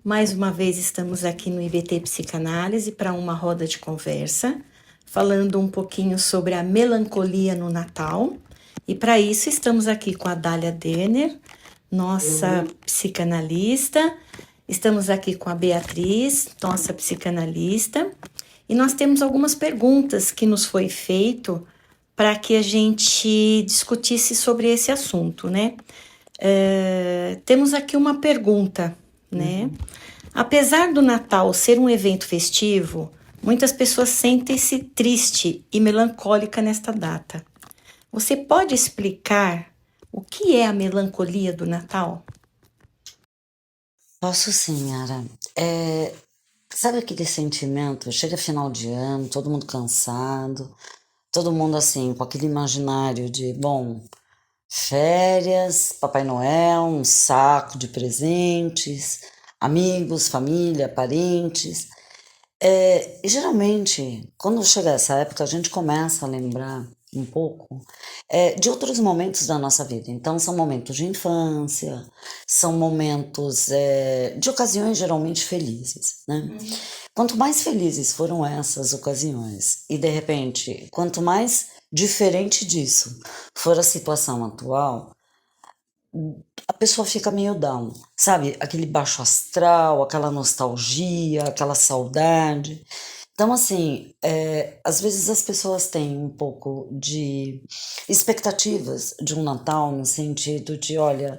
Mais uma vez estamos aqui no IBT Psicanálise para uma roda de conversa, falando um pouquinho sobre a melancolia no Natal. E para isso estamos aqui com a Dália Denner, nossa psicanalista. Estamos aqui com a Beatriz, nossa psicanalista. E nós temos algumas perguntas que nos foi feito para que a gente discutisse sobre esse assunto, né? Temos aqui uma pergunta, né? Apesar do Natal ser um evento festivo, muitas pessoas sentem-se triste e melancólica nesta data. Você pode explicar o que é a melancolia do Natal? Posso sim, Yara. Sabe aquele sentimento? Chega final de ano, todo mundo cansado, todo mundo assim, com aquele imaginário de, bom, férias, Papai Noel, um saco de presentes, amigos, família, parentes. E geralmente, quando chega essa época, a gente começa a lembrar um pouco de outros momentos da nossa vida. Então, são momentos de infância, são momentos de ocasiões geralmente felizes, né? Quanto mais felizes foram essas ocasiões, e de repente, quanto mais diferente disso for a situação atual, a pessoa fica meio down, sabe? Aquele baixo astral, aquela nostalgia, aquela saudade. Então, assim, às vezes as pessoas têm um pouco de expectativas de um Natal no sentido de, olha,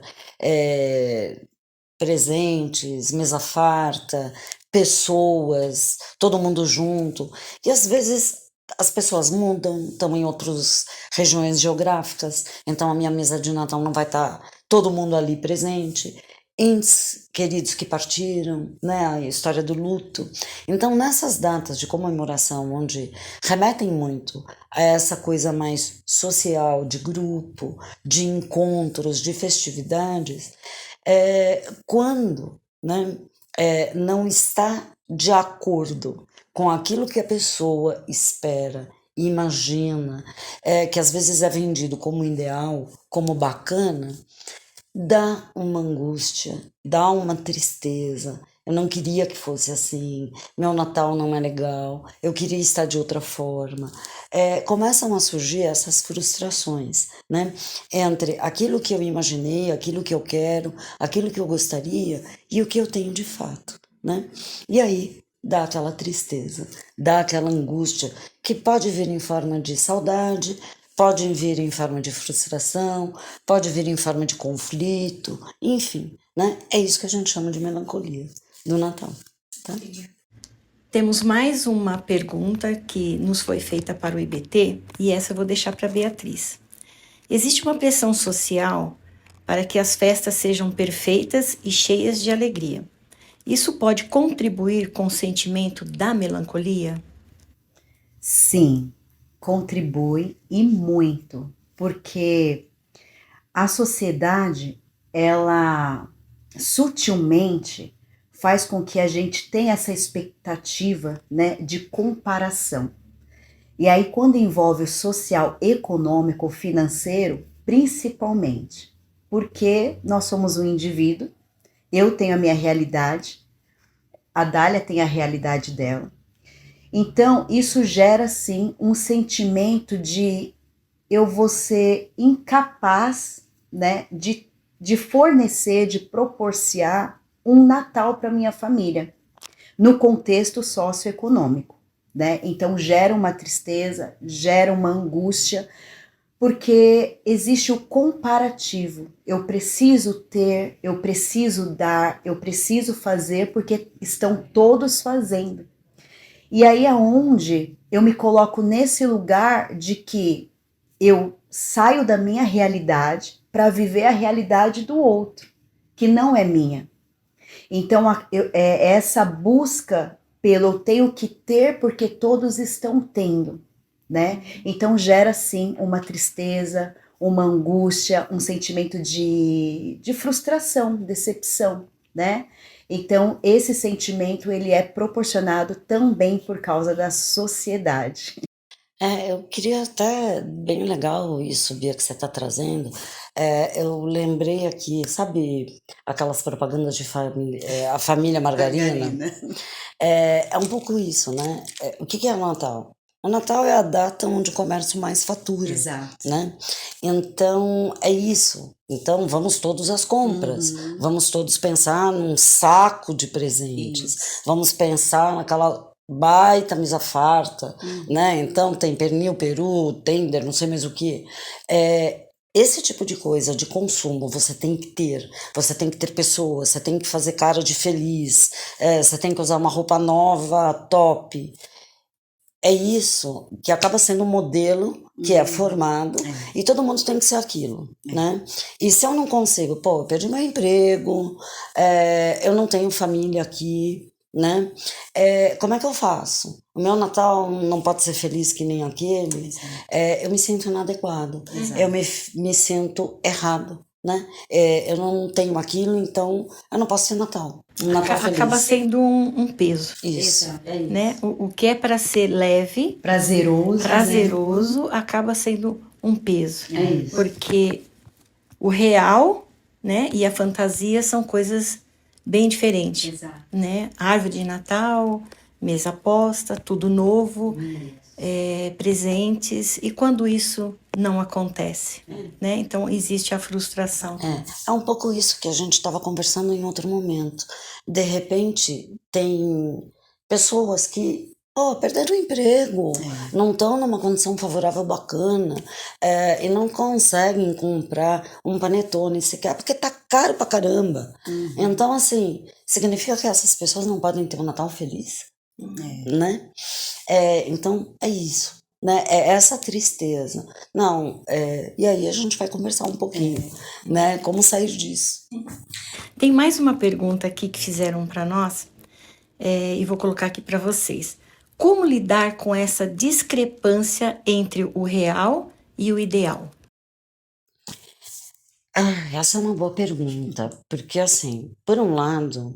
presentes, mesa farta, pessoas, todo mundo junto. E às vezes as pessoas mudam, estão em outras regiões geográficas, então a minha mesa de Natal não vai estar todo mundo ali presente. Entes queridos que partiram, né, a história do luto. Então, nessas datas de comemoração, onde remetem muito a essa coisa mais social, de grupo, de encontros, de festividades, quando, né, não está de acordo com aquilo que a pessoa espera, imagina, que às vezes é vendido como ideal, como bacana, dá uma angústia, dá uma tristeza. Eu não queria que fosse assim, meu Natal não é legal, eu queria estar de outra forma. Começam a surgir essas frustrações, né? Entre aquilo que eu imaginei, aquilo que eu quero, aquilo que eu gostaria e o que eu tenho de fato, né? E aí dá aquela tristeza, dá aquela angústia que pode vir em forma de saudade, pode vir em forma de frustração, pode vir em forma de conflito, enfim, né? É isso que a gente chama de melancolia do Natal, tá? Temos mais uma pergunta que nos foi feita para o IBT e essa eu vou deixar para a Beatriz. Existe uma pressão social para que as festas sejam perfeitas e cheias de alegria. Isso pode contribuir com o sentimento da melancolia? Sim, contribui e muito, porque a sociedade, ela sutilmente faz com que a gente tenha essa expectativa, né, de comparação. E aí, quando envolve o social, econômico, financeiro, principalmente, porque nós somos um indivíduo, eu tenho a minha realidade, a Dália tem a realidade dela. Então, isso gera, sim, um sentimento de eu vou ser incapaz, né, de fornecer, de proporcionar um Natal para minha família, no contexto socioeconômico, né? Então gera uma tristeza, gera uma angústia, porque existe o comparativo. Eu preciso ter, eu preciso dar, eu preciso fazer porque estão todos fazendo. E aí é onde eu me coloco nesse lugar de que eu saio da minha realidade para viver a realidade do outro, que não é minha. Então, essa busca pelo eu tenho que ter porque todos estão tendo, né? Então, gera sim uma tristeza, uma angústia, um sentimento de frustração, decepção, né? Então, esse sentimento ele é proporcionado também por causa da sociedade. Eu queria até, bem legal isso, Bia, que você está trazendo. Eu lembrei aqui, sabe aquelas propagandas de família, a família Margarina? Margarina. É um pouco isso, né? O que que é o Natal? O Natal é a data onde o comércio mais fatura, Exato. né? Então, é isso. Então, vamos todos às compras. Uhum. Vamos todos pensar num saco de presentes. Isso. Vamos pensar naquela baita mesa farta, Uhum. né? Então, tem pernil, peru, tender, não sei mais o que. Esse tipo de coisa de consumo você tem que ter. Você tem que ter pessoas, você tem que fazer cara de feliz, você tem que usar uma roupa nova, top. É isso que acaba sendo um modelo que é formado e todo mundo tem que ser aquilo, né? E se eu não consigo, pô, eu perdi meu emprego, eu não tenho família aqui, né? Como é que eu faço? O meu Natal não pode ser feliz que nem aquele. Eu me sinto inadequado, eu me sinto errado, né? Eu não tenho aquilo, então eu não posso ser Natal. Um Natal feliz. Acaba sendo um peso, Isso. Exato, é isso. né? O que é para ser leve, prazeroso, acaba sendo um peso. É isso. Porque o real, né, e a fantasia são coisas bem diferentes, Exato. né? Árvore de Natal, mesa posta, tudo novo, presentes. E quando isso não acontece, né? Então existe a frustração. É um pouco isso que a gente estava conversando em outro momento. De repente, tem pessoas que perderam o emprego, não estão numa condição favorável bacana, e não conseguem comprar um panetone sequer, porque tá caro pra caramba. Então, assim, significa que essas pessoas não podem ter um Natal feliz, né? Então, é isso. Né? É essa tristeza. Não, e aí a gente vai conversar um pouquinho, né? Como sair disso. Tem mais uma pergunta aqui que fizeram para nós, e vou colocar aqui para vocês. Como lidar com essa discrepância entre o real e o ideal? Essa é uma boa pergunta, porque assim, por um lado,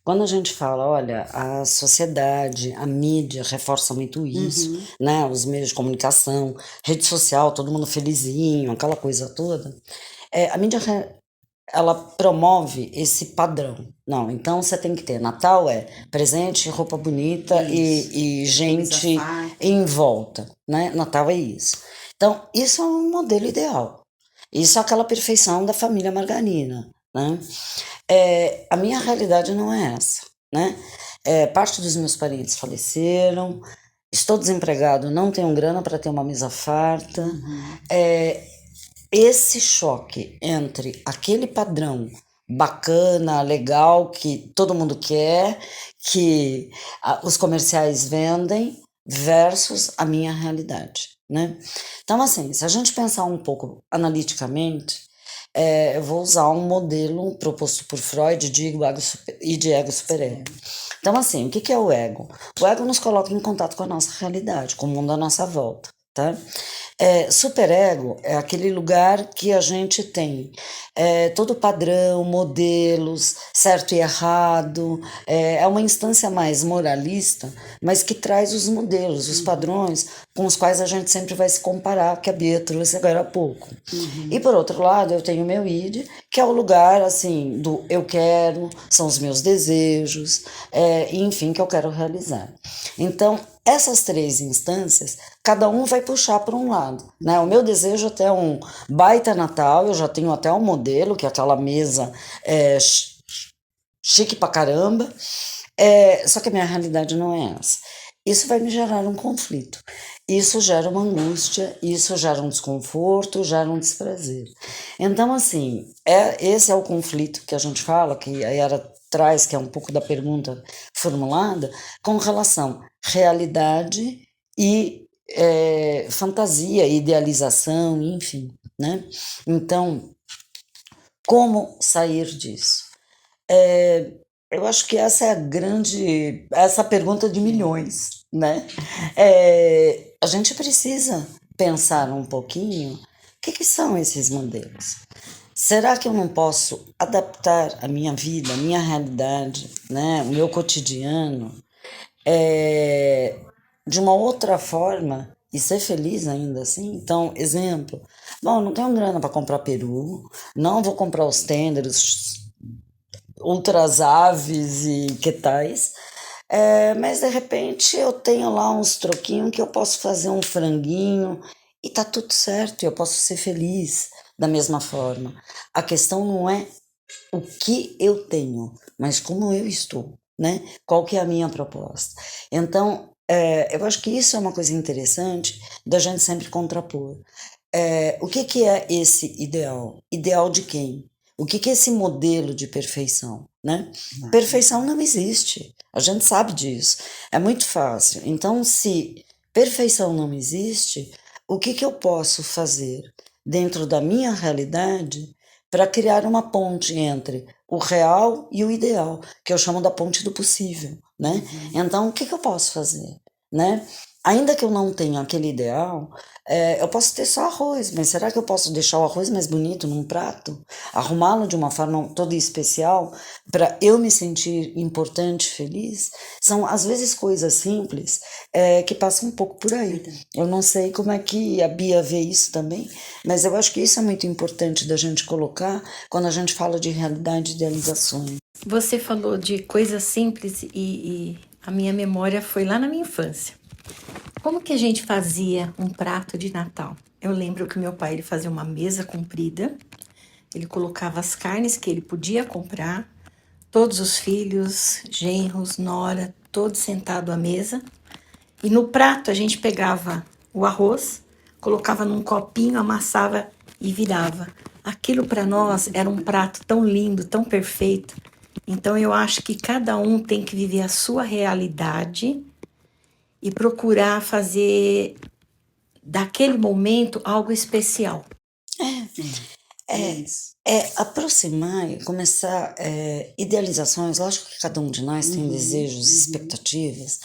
quando a gente fala, olha, a sociedade, a mídia reforça muito isso, né? Os meios de comunicação, rede social, todo mundo felizinho, aquela coisa toda. A mídia, ela promove esse padrão. Não, então você tem que ter Natal presente, roupa bonita e gente em volta, né? Natal é isso. Então, isso é um modelo ideal. Isso é aquela perfeição da família Margarina, né? A minha realidade não é essa, né? Parte dos meus parentes faleceram, estou desempregado, não tenho grana para ter uma mesa farta. Esse choque entre aquele padrão bacana, legal, que todo mundo quer, que os comerciais vendem, versus a minha realidade, né? Então, assim, se a gente pensar um pouco analiticamente, eu vou usar um modelo proposto por Freud de ego superego. Então, assim, o que é o ego? O ego nos coloca em contato com a nossa realidade, com o mundo à nossa volta, tá? Superego é aquele lugar que a gente tem todo padrão, modelos, certo e errado, é uma instância mais moralista, mas que traz os modelos, os padrões com os quais a gente sempre vai se comparar, que a Bia trouxe agora há pouco. E por outro lado, eu tenho o meu id, que é o lugar assim do eu quero, são os meus desejos, enfim, que eu quero realizar. Então, essas três instâncias, cada um vai puxar para um lado, né? O meu desejo até um baita Natal, eu já tenho até um modelo, que é aquela mesa chique pra caramba, só que a minha realidade não é essa. Isso vai me gerar um conflito, isso gera uma angústia, isso gera um desconforto, gera um desprazer. Então, assim, esse é o conflito que a gente fala, que a Yara traz, que é um pouco da pergunta formulada, com relação à realidade e fantasia, idealização, enfim, né? Então, como sair disso? Eu acho que essa é essa pergunta de milhões, né? A gente precisa pensar um pouquinho o que são esses modelos. Será que eu não posso adaptar a minha vida, a minha realidade, né, o meu cotidiano, de uma outra forma e ser feliz ainda assim. Então, exemplo, bom, não tenho grana para comprar peru, não vou comprar os tenders, outras aves e que tais, mas de repente eu tenho lá uns troquinhos que eu posso fazer um franguinho e tá tudo certo, eu posso ser feliz da mesma forma. A questão não é o que eu tenho, mas como eu estou, né? Qual que é a minha proposta? Então, eu acho que isso é uma coisa interessante da gente sempre contrapor. O que que é esse ideal? Ideal de quem? O que que é esse modelo de perfeição, né? Perfeição não existe. A gente sabe disso. É muito fácil. Então, se perfeição não existe, o que que eu posso fazer dentro da minha realidade para criar uma ponte entre o real e o ideal, que eu chamo da ponte do possível, né? Então, o que que eu posso fazer, né? Ainda que eu não tenha aquele ideal, eu posso ter só arroz, mas será que eu posso deixar o arroz mais bonito num prato? Arrumá-lo de uma forma toda especial para eu me sentir importante, feliz? São, às vezes, coisas simples que passam um pouco por aí. Eu não sei como é que a Bia vê isso também, mas eu acho que isso é muito importante da gente colocar quando a gente fala de realidade e idealizações. Você falou de coisas simples e a minha memória foi lá na minha infância. Como que a gente fazia um prato de Natal? Eu lembro que meu pai ele fazia uma mesa comprida, ele colocava as carnes que ele podia comprar, todos os filhos, genros, nora, todos sentados à mesa. E no prato a gente pegava o arroz, colocava num copinho, amassava e virava. Aquilo para nós era um prato tão lindo, tão perfeito. Então eu acho que cada um tem que viver a sua realidade e procurar fazer daquele momento algo especial. Aproximar e começar idealizações. Lógico que cada um de nós tem desejos, expectativas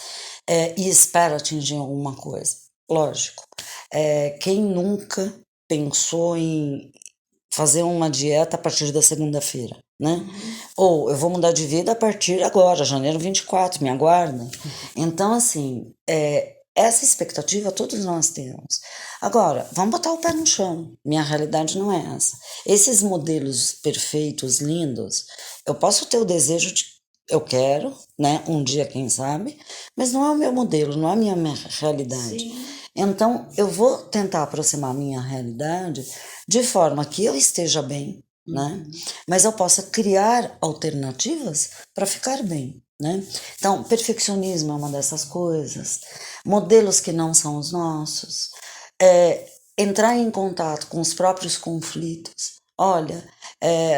e espera atingir alguma coisa. Lógico. Quem nunca pensou em fazer uma dieta a partir da segunda-feira, né? Ou eu vou mudar de vida a partir agora, janeiro 24, me aguardem. Então, assim, essa expectativa todos nós temos. Agora, vamos botar o pé no chão. Minha realidade não é essa. Esses modelos perfeitos, lindos, eu posso ter o desejo de eu quero, né? Um dia, quem sabe, mas não é o meu modelo, não é a minha realidade. Sim. Então, eu vou tentar aproximar a minha realidade de forma que eu esteja bem, né? Mas eu possa criar alternativas para ficar bem, né? Então, perfeccionismo é uma dessas coisas, modelos que não são os nossos, entrar em contato com os próprios conflitos. Olha,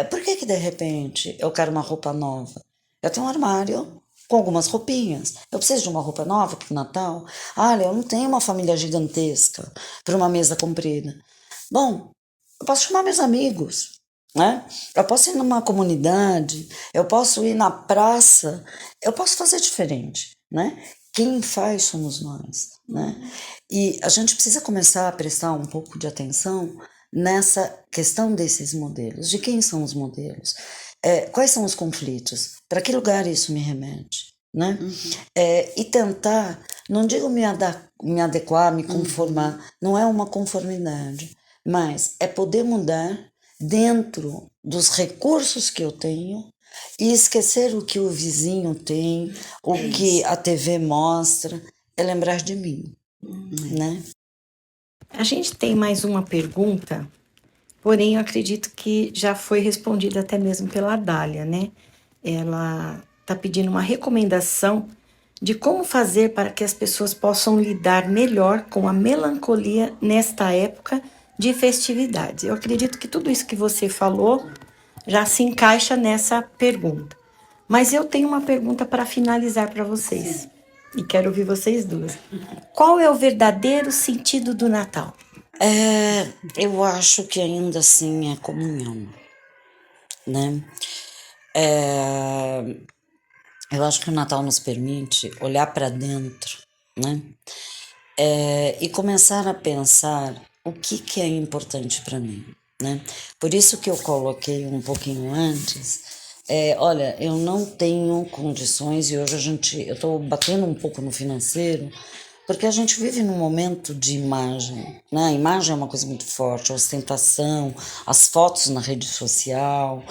por que que de repente eu quero uma roupa nova? Eu tenho um armário com algumas roupinhas. Eu preciso de uma roupa nova para o Natal. Olha, eu não tenho uma família gigantesca para uma mesa comprida. Bom, eu posso chamar meus amigos, né? Eu posso ir numa comunidade, eu posso ir na praça, eu posso fazer diferente, né? Quem faz somos nós, né? E a gente precisa começar a prestar um pouco de atenção nessa questão desses modelos. De quem são os modelos? Quais são os conflitos? Para que lugar isso me remete? Né? E tentar, não digo me adequar, me conformar, não é uma conformidade, mas é poder mudar dentro dos recursos que eu tenho e esquecer o que o vizinho tem, o que a TV mostra, é lembrar de mim, né? A gente tem mais uma pergunta, porém eu acredito que já foi respondida até mesmo pela Dália, né? Ela está pedindo uma recomendação de como fazer para que as pessoas possam lidar melhor com a melancolia nesta época de festividades. Eu acredito que tudo isso que você falou já se encaixa nessa pergunta. Mas eu tenho uma pergunta para finalizar para vocês. E quero ouvir vocês duas. Qual é o verdadeiro sentido do Natal? Eu acho que ainda assim é comunhão, né? Eu acho que o Natal nos permite olhar para dentro, né? E começar a pensar o que é importante para mim, né? Por isso que eu coloquei um pouquinho antes, olha, eu não tenho condições e hoje eu estou batendo um pouco no financeiro Porque a gente vive num momento de imagem, né? A imagem é uma coisa muito forte, a ostentação, as fotos na rede social,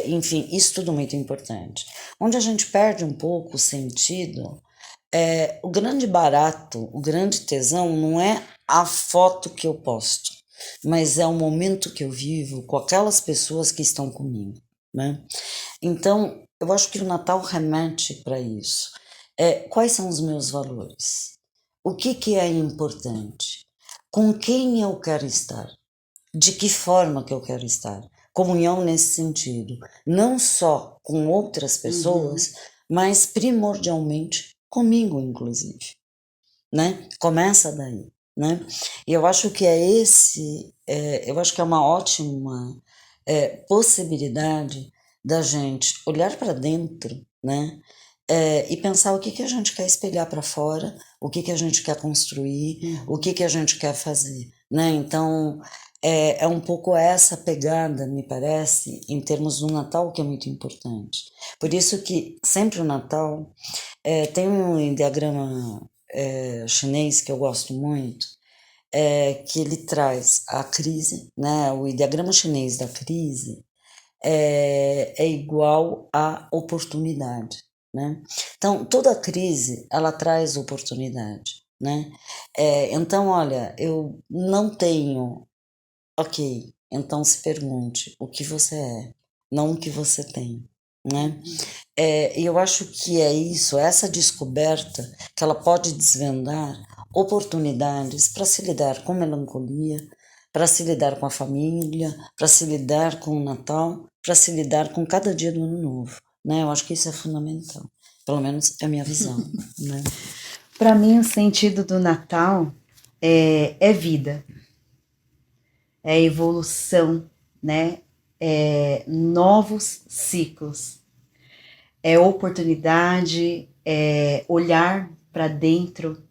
enfim, isso tudo muito importante. Onde a gente perde um pouco o sentido, o grande barato, o grande tesão não é a foto que eu posto, mas é o momento que eu vivo com aquelas pessoas que estão comigo, né? Então, eu acho que o Natal remete para isso. Quais são os meus valores? O que é importante? Com quem eu quero estar? De que forma que eu quero estar? Comunhão nesse sentido. Não só com outras pessoas, mas primordialmente comigo, inclusive. Né? Começa daí. Né? E eu acho que eu acho que é uma ótima possibilidade da gente olhar para dentro, né? E pensar o que a gente quer espelhar para fora, o que a gente quer construir, o que a gente quer fazer, né? Então, é um pouco essa pegada, me parece, em termos do Natal, que é muito importante. Por isso que sempre o Natal tem um diagrama chinês que eu gosto muito, que ele traz a crise, né? O diagrama chinês da crise é igual à oportunidade, né? Então, toda crise, ela traz oportunidade, né? Então, olha, eu não tenho... Ok, então se pergunte o que você é, não o que você tem, né? E eu acho que é isso, essa descoberta, que ela pode desvendar oportunidades para se lidar com melancolia, para se lidar com a família, para se lidar com o Natal, para se lidar com cada dia do Ano Novo, né? Eu acho que isso é fundamental, pelo menos é a minha visão, né? Para mim, o sentido do Natal é vida, é evolução, né? É novos ciclos, é oportunidade, é olhar para dentro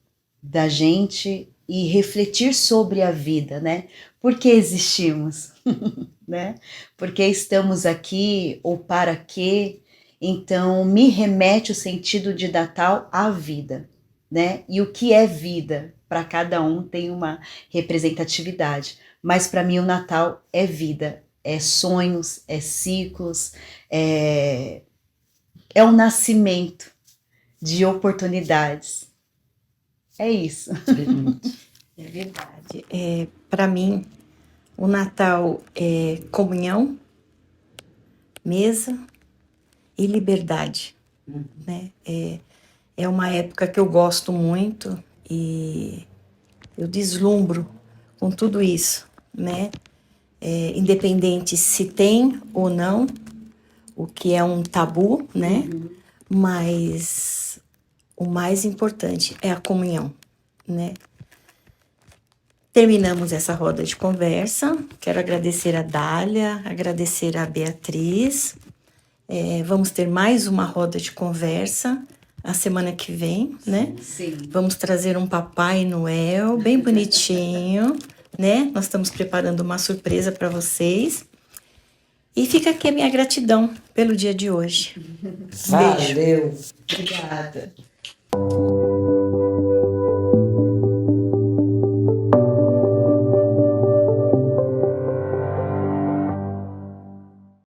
da gente e refletir sobre a vida, né? Por que existimos, né? Por que estamos aqui ou para quê? Então, me remete o sentido de Natal à vida, né? E o que é vida? Para cada um tem uma representatividade, mas para mim o Natal é vida, é sonhos, é ciclos, é o nascimento de oportunidades. É isso. É verdade. Para mim, o Natal é comunhão, mesa e liberdade, né? É uma época que eu gosto muito e eu deslumbro com tudo isso, né? Independente se tem ou não, o que é um tabu, né? Mas o mais importante é a comunhão, né? Terminamos essa roda de conversa. Quero agradecer a Dália, agradecer a Beatriz. Vamos ter mais uma roda de conversa a semana que vem, né? Sim. Vamos trazer um Papai Noel bem bonitinho, né? Nós estamos preparando uma surpresa para vocês. E fica aqui a minha gratidão pelo dia de hoje. Valeu! Obrigada.